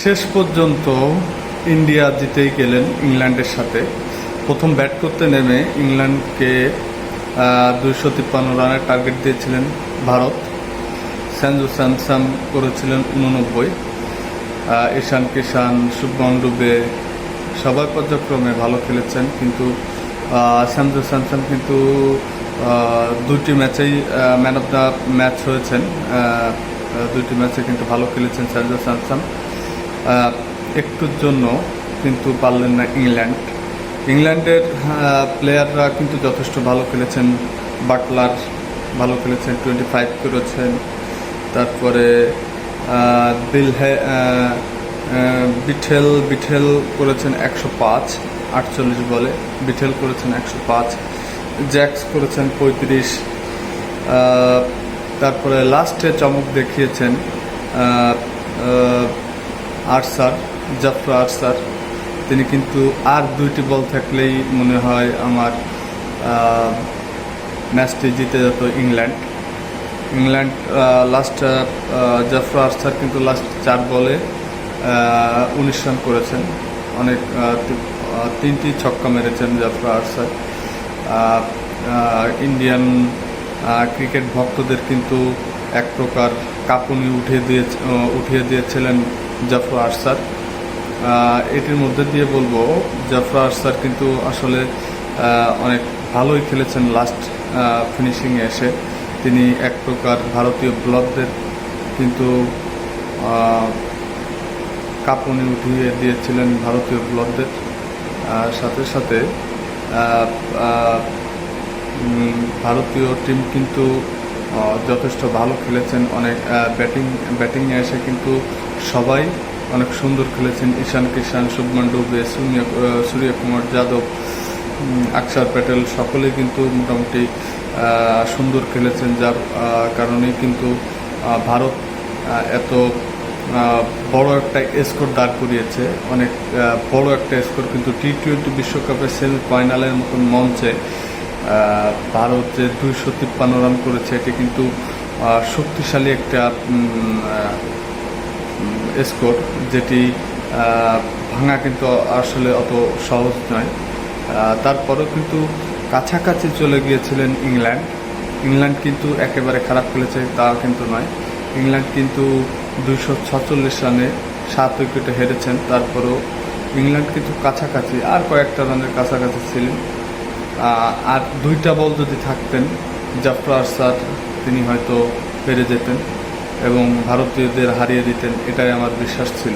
শেষ পর্যন্ত ইন্ডিয়া জিতেই গেলেন ইংল্যান্ডের সাথে। প্রথম ব্যাট করতে নেমে ইংল্যান্ডকে 253 রানের টার্গেট দিয়েছিলেন ভারত। সঞ্জু স্যামসন করেছিলেন 89। ঈশান কিষান, শুভমান ডুবে সবাই পর্যায়ক্রমে ভালো খেলেছেন, কিন্তু সঞ্জু স্যামসন কিন্তু দুটি ম্যাচেই ম্যান অফ দ্য ম্যাচ হয়েছেন। দুটি ম্যাচে কিন্তু ভালো খেলেছেন সঞ্জু স্যামসন। একটুর জন্য কিন্তু পারলেন না ইংল্যান্ডের প্লেয়াররা কিন্তু যথেষ্ট ভালো খেলেছেন। বাটলার ভালো খেলেছেন, 25 করেছেন। তারপরে বিঠেল করেছেন 105, 48 বলে বিঠেল করেছেন 105। জ্যাক্স করেছেন 35। তারপরে লাস্টে চমক দেখিয়েছেন জাফর আরসার। তিনি কিন্তু আর 2টি বল থাকলেই মনে হয় আমার ম্যাচটি জিতে যেত ইংল্যান্ড। লাস্ট জাফর আরসার কিন্তু লাস্ট 4 বলে 19 রান করেছেন। অনেক 3টি ছক্কা মেরেছেন জাফর আরসার। ইন্ডিয়ান ক্রিকেট ভক্তদের কিন্তু এক প্রকার কাঁপুনি উঠিয়ে দিয়েছিলেন জাফর আরসার। এটির মধ্যে দিয়ে বলবো জাফর আরসার কিন্তু আসলে অনেক ভালোই খেলেছেন। লাস্ট ফিনিশিংয়ে এসে তিনি এক প্রকার ভারতীয় বোলারদের কিন্তু কাঁপুনি উঠিয়ে দিয়েছিলেন ভারতীয় বোলারদের। সাথে সাথে ভারতীয় টিম কিন্তু যথেষ্ট ভালো খেলেছেন। অনেক ব্যাটিংয়ে এসে কিন্তু সবাই অনেক সুন্দর খেলেছেন। ঈশান কিষান, শুভমান ডুবে, সূর্যকুমার যাদব, অক্ষর প্যাটেল সকলেই কিন্তু মোটামুটি সুন্দর খেলেছেন, যার কারণেই কিন্তু ভারত এত বড় একটা স্কোর দাঁড় করিয়েছে। অনেক বড় একটা স্কোর কিন্তু টি-20 বিশ্বকাপের সেমিফাইনালের মতন মঞ্চে ভারত যে 253 রান করেছে, এটি কিন্তু শক্তিশালী একটা স্কোর, যেটি ভাঙা কিন্তু আসলে অত সহজ নয়। তারপরেও কিন্তু কাছাকাছি চলে গিয়েছিলেন ইংল্যান্ড কিন্তু একেবারে খারাপ খেলেছে তা কিন্তু নয়। ইংল্যান্ড কিন্তু 246 রানে 7 উইকেটে হেরেছেন। তারপরেও ইংল্যান্ড কিন্তু কাছাকাছি আর কয়েকটা রানের কাছাকাছি ছিলেন। আর 2টা বল যদি থাকতেন জাফর আরসার, তিনি হয়তো পেরে যেতেন এবং ভারতীয়দের হারিয়ে দিতেন, এটাই আমার বিশ্বাস ছিল।